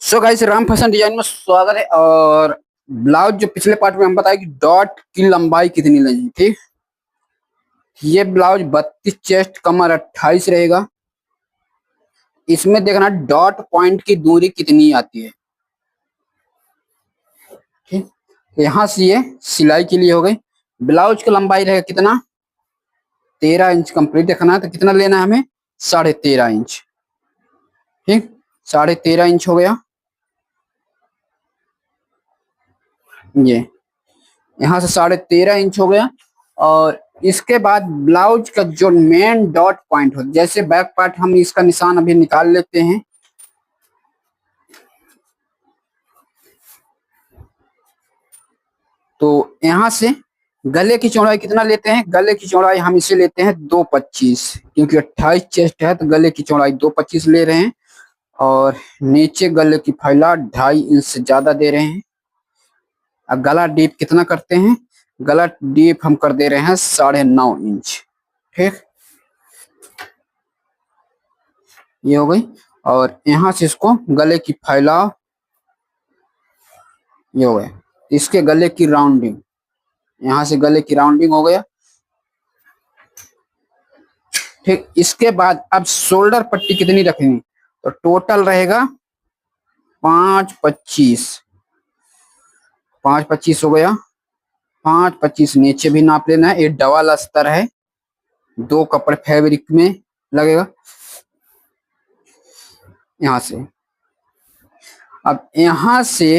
So guys, Ram fashion design में स्वागत है। और ब्लाउज जो पिछले पार्ट में हम बताए कि डॉट की लंबाई कितनी लेनी, ठीक। ये ब्लाउज 32 चेस्ट, कमर 28 रहेगा। इसमें देखना डॉट पॉइंट की दूरी कितनी आती है, ठीक। यहाँ से ये सिलाई के लिए हो गई। ब्लाउज की लंबाई रहेगा कितना, 13 इंच कंप्लीट देखना है। तो कितना लेना है हमें, 13.5 इंच, ठीक। 13.5 इंच हो गया। ये यहाँ से 13.5 इंच हो गया। और इसके बाद ब्लाउज का जो मेन डॉट पॉइंट हो, जैसे बैक पार्ट, हम इसका निशान अभी निकाल लेते हैं। तो यहाँ से गले की चौड़ाई कितना लेते हैं, गले की चौड़ाई हम इसे लेते हैं 2.25, क्योंकि 28 चेस्ट है तो गले की चौड़ाई 2.25 ले रहे हैं। और नीचे गले की फैला 2.5 इंच से ज्यादा दे रहे हैं। अब गला डीप कितना करते हैं, गला डीप हम कर दे रहे हैं 9.5 इंच, ठीक। ये हो गई। और यहाँ से इसको गले की फैलाव, ये हो गया। इसके गले की राउंडिंग, यहाँ से गले की राउंडिंग हो गया, ठीक। इसके बाद अब शोल्डर पट्टी कितनी रखनी, तो टोटल रहेगा 5.25, 5.25 हो गया। 5.25 नीचे भी नाप लेना है। ये डबल अस्तर है, 2 कपड़े फैब्रिक में लगेगा। यहाँ से अब यहाँ से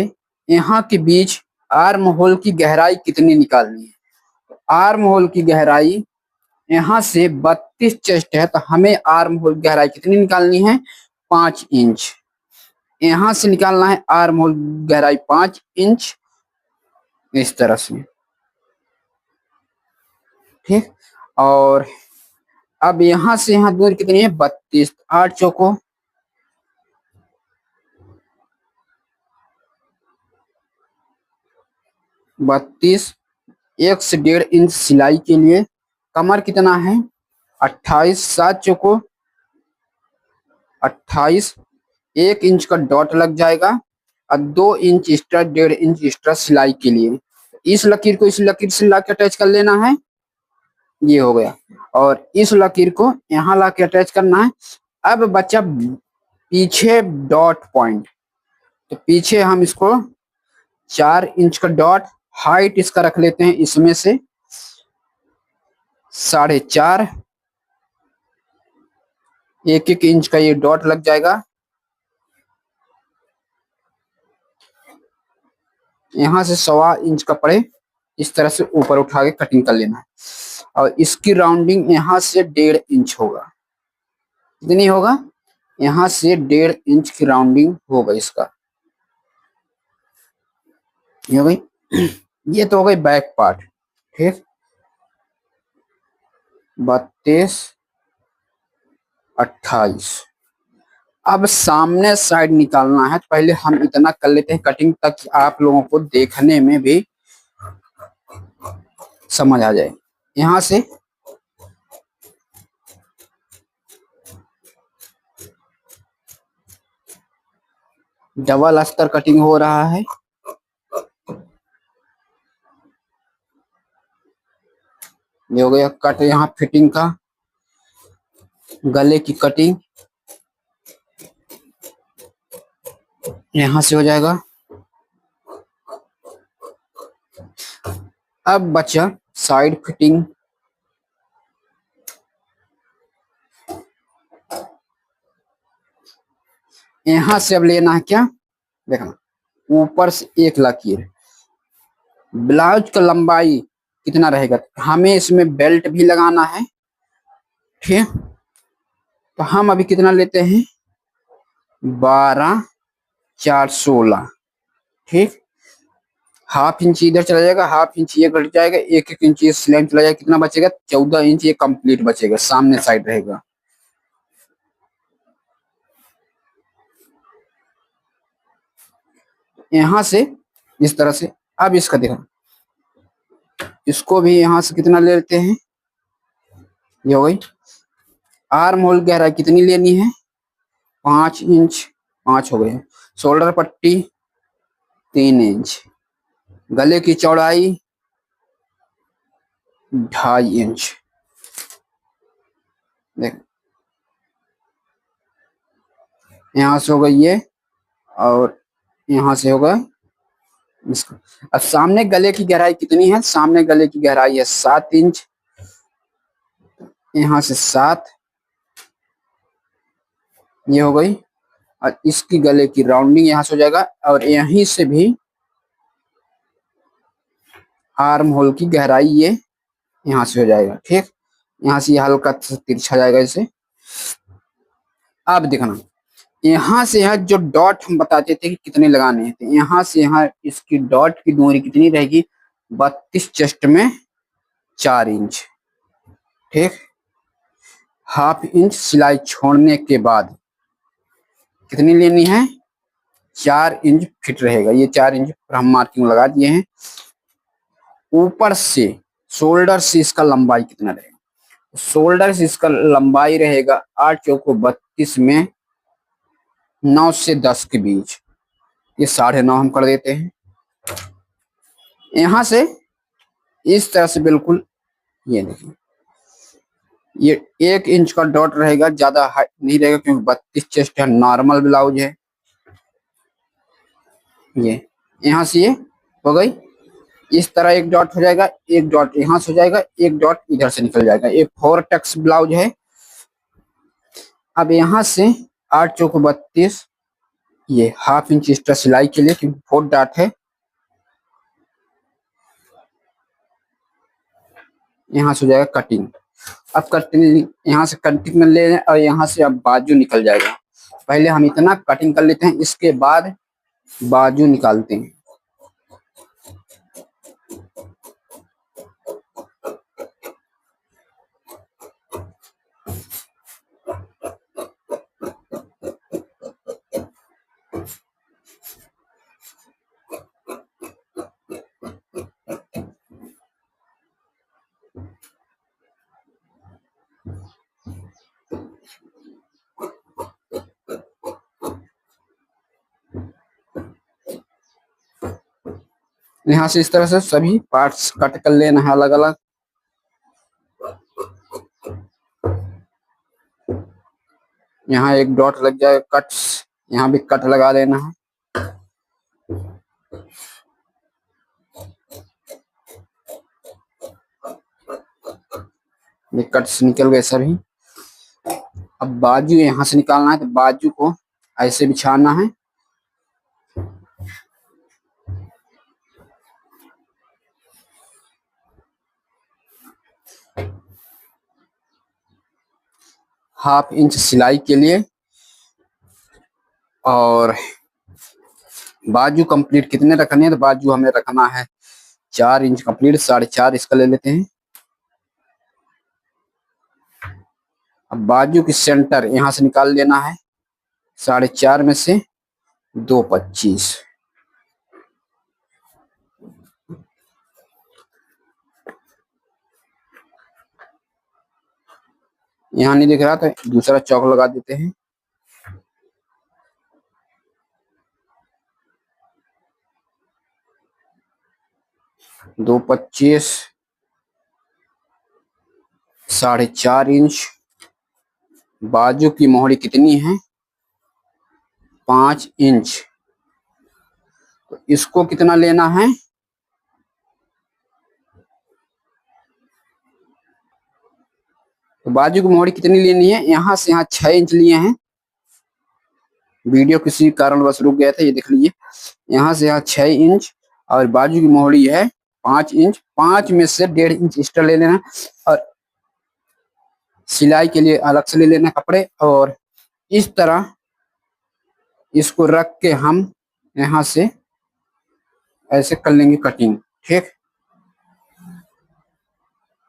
यहाँ के बीच आर्म होल की गहराई कितनी निकालनी है। आर्म होल की गहराई यहाँ से 32 चेस्ट है तो हमें आर्म होल गहराई कितनी निकालनी है, 5 इंच। यहाँ से निकालना है आर्म होल गहराई 5 इंच, इस तरह से, ठीक। और अब यहाँ से यहाँ दूरी कितनी है, 32, 8 चौको 32, 1 से 1.5 इंच सिलाई के लिए। कमर कितना है, 28, 7 चौको 28, 1 इंच का डॉट लग जाएगा। और 2 इंच एक्स्ट्रा, 1.5 इंच एक्स्ट्रा सिलाई के लिए। इस लकीर को इस लकीर से ला के अटैच कर लेना है, ये हो गया। और इस लकीर को यहाँ ला के अटैच करना है। अब बच्चा पीछे डॉट पॉइंट, तो पीछे हम इसको 4 इंच का डॉट, हाइट इसका रख लेते हैं इसमें से 4.5, 1-1 इंच का ये डॉट लग जाएगा। यहाँ से 1.25 इंच का पड़े, इस तरह से ऊपर उठा के कटिंग कर लेना है। और इसकी राउंडिंग यहाँ से 1.5 इंच होगा। कितनी होगा, यहाँ से 1.5 इंच की राउंडिंग होगा इसका, ये हो गई। ये तो हो गई बैक पार्ट, ठीक। 32, 28। अब सामने साइड निकालना है तो पहले हम इतना कर लेते हैं कटिंग, ताकि आप लोगों को देखने में भी समझ आ जाए। यहाँ से डबल अस्तर कटिंग हो रहा है। ये हो गया कट, यहाँ फिटिंग का, गले की कटिंग यहाँ से हो जाएगा। अब बचा साइड फिटिंग। यहाँ से अब लेना है क्या, देखना, ऊपर से एक लकीर। ब्लाउज का लंबाई कितना रहेगा, हमें इसमें बेल्ट भी लगाना है, ठीक। तो हम अभी कितना लेते हैं, 12, 4, 16, ठीक। हाफ इंच इधर चला जाएगा, हाफ इंच ये घट जाएगा, 1-1 इंच ये सिलाई चला जाएगा। कितना बचेगा, 14 इंच ये कंप्लीट बचेगा, सामने साइड रहेगा। यहाँ से इस तरह से। अब इसका देखो, इसको भी यहाँ से कितना ले लेते हैं, ये हो गई। आर्म होल गहराई कितनी लेनी है, 5 इंच, 5 हो गए। शोल्डर पट्टी 3 इंच, गले की चौड़ाई 2.5 इंच। देख, यहाँ से होगा ये और यहाँ से होगा इसका। अब सामने गले की गहराई कितनी है? सामने गले की गहराई है 7 इंच, यहाँ से 7 ये हो गई। और इसकी गले की राउंडिंग यहाँ से हो जाएगा और यहीं से भी आर्म होल की गहराई ये यहाँ से हो जाएगा। ठीक, यहाँ से ये हल्का तिरछा जाएगा इसे। अब देखना, यहाँ से यहाँ जो डॉट हम बताते थे कि कितने लगाने हैं, तो यहाँ से यहाँ इसकी डॉट की दूरी कितनी रहेगी? 32 चेस्ट में 4 इंच। ठीक, 1/2 इंच सिलाई छोड़ने के बाद कितनी लेनी है? 4 इंच फिट रहेगा। ये 4 इंच पर हम मार्किंग लगा दिए हैं। ऊपर से शोल्डर से इसका लंबाई कितना रहेगा? शोल्डर से इसका लंबाई रहेगा 8 चौको 32 में 9 से 10 के बीच, ये 9.5 हम कर देते हैं। यहां से इस तरह से बिल्कुल ये देखिए, ये 1 इंच का डॉट रहेगा, ज्यादा हाइट नहीं रहेगा क्योंकि 32 चेस्ट है, नॉर्मल ब्लाउज है। ये यहाँ से ये हो गई, इस तरह एक डॉट हो जाएगा, एक डॉट यहाँ से हो जाएगा, एक डॉट इधर से निकल जाएगा। ये 4 टक्स ब्लाउज है। अब यहाँ से 8 चौको 32, ये 1/2 इंच एक्स्ट्रा सिलाई के लिए क्योंकि 4 डॉट है। यहाँ से हो जाएगा कटिंग। अब कटिंग यहाँ से कटिंग में ले और यहाँ से अब बाजू निकल जाएगा। पहले हम इतना कटिंग कर लेते हैं, इसके बाद बाजू निकालते हैं। यहाँ से इस तरह से सभी पार्ट्स कट कर लेना है अलग अलग। यहाँ एक डॉट लग जाएगा, कट्स यहाँ भी कट लगा लेना है। ये कट्स निकल गए सभी। अब बाजू यहाँ से निकालना है, तो बाजू को ऐसे बिछाना है। हाफ इंच सिलाई के लिए और बाजू कंप्लीट कितने रखने हैं? तो बाजू हमें रखना है 4 इंच कंप्लीट, 4.5 इसका ले लेते हैं। अब बाजू की सेंटर यहाँ से निकाल लेना है, 4.5 में से 2.25। यहाँ नहीं दिख रहा तो दूसरा चौक लगा देते हैं। दो 25, 4.5 इंच। बाजू की मोहरी कितनी है? 5 इंच। तो इसको कितना लेना है? तो बाजू की मोहरी कितनी लेनी है? यहाँ से यहाँ 6 इंच लिए हैं। वीडियो किसी कारणवश रुक गया था, ये देख लीजिए। यहाँ से यहाँ 6 इंच और बाजू की मोहरी है 5 इंच। 5 में से 1.5 इंच एक्स्ट्रा ले लेना और सिलाई के लिए अलग से ले लेना कपड़े। और इस तरह इसको रख के हम यहाँ से ऐसे कर लेंगे कटिंग। ठीक,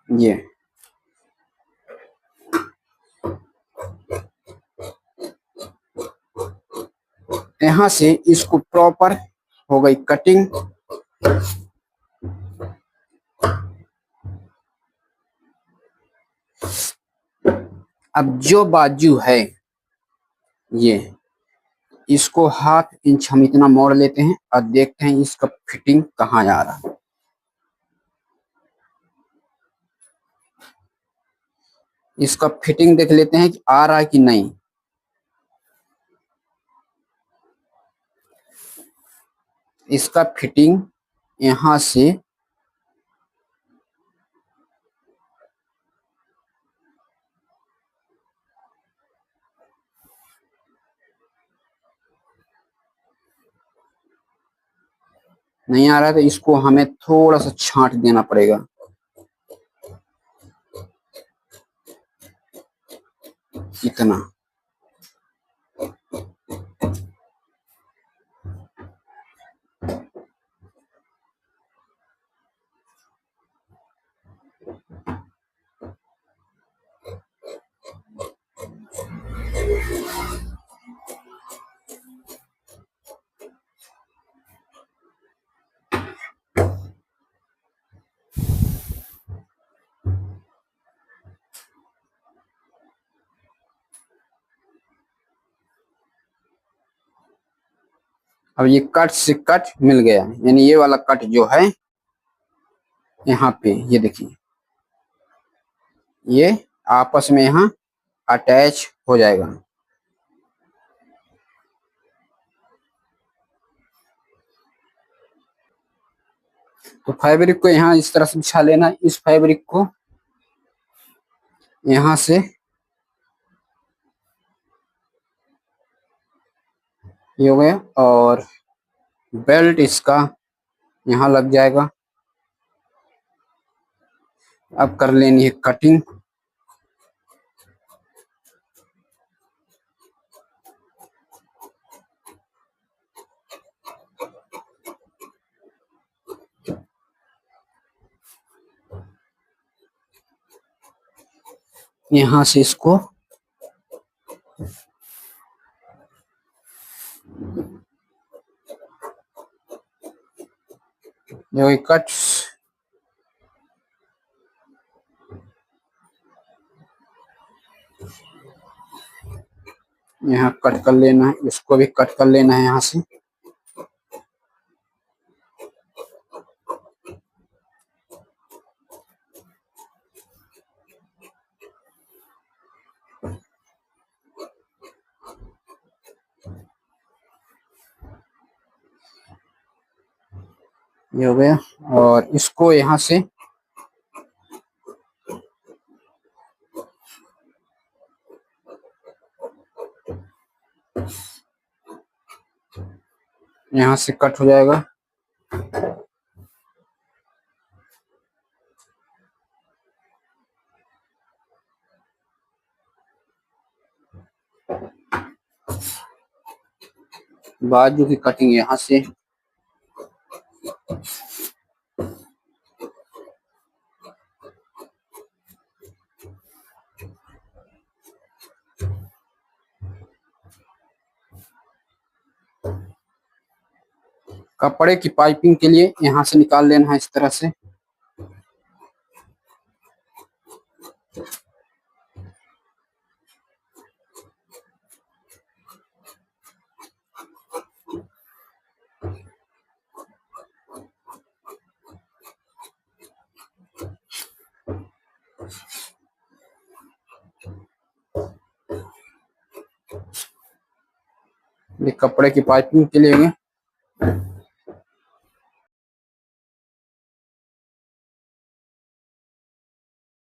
ये यहाँ से इसको प्रॉपर हो गई कटिंग। अब जो बाजू है ये इसको हाफ इंच हम इतना मोड़ लेते हैं और देखते हैं इसका फिटिंग कहाँ आ रहा है। इसका फिटिंग देख लेते हैं कि आ रहा है कि नहीं। इसका फिटिंग यहां से नहीं आ रहा है, तो इसको हमें थोड़ा सा छांट देना पड़ेगा। इतना अब ये कट से कट मिल गया, यानी ये वाला कट जो है यहाँ पे, ये देखिए, ये आपस में यहाँ अटैच हो जाएगा। तो फैब्रिक को यहाँ इस तरह से बिछा लेना। इस फैब्रिक को यहाँ से ये हो गया, और बेल्ट इसका यहाँ लग जाएगा। अब कर लेनी है कटिंग। यहाँ से इसको जो कट यहाँ कट कर लेना है, इसको भी कट कर लेना है यहाँ से। ये हो गया, और इसको यहाँ से यहाँ से कट हो जाएगा। बाजू की कटिंग यहाँ से, कपड़े की पाइपिंग के लिए यहाँ से निकाल लेना है इस तरह से। ये कपड़े की पाइपिंग के लिए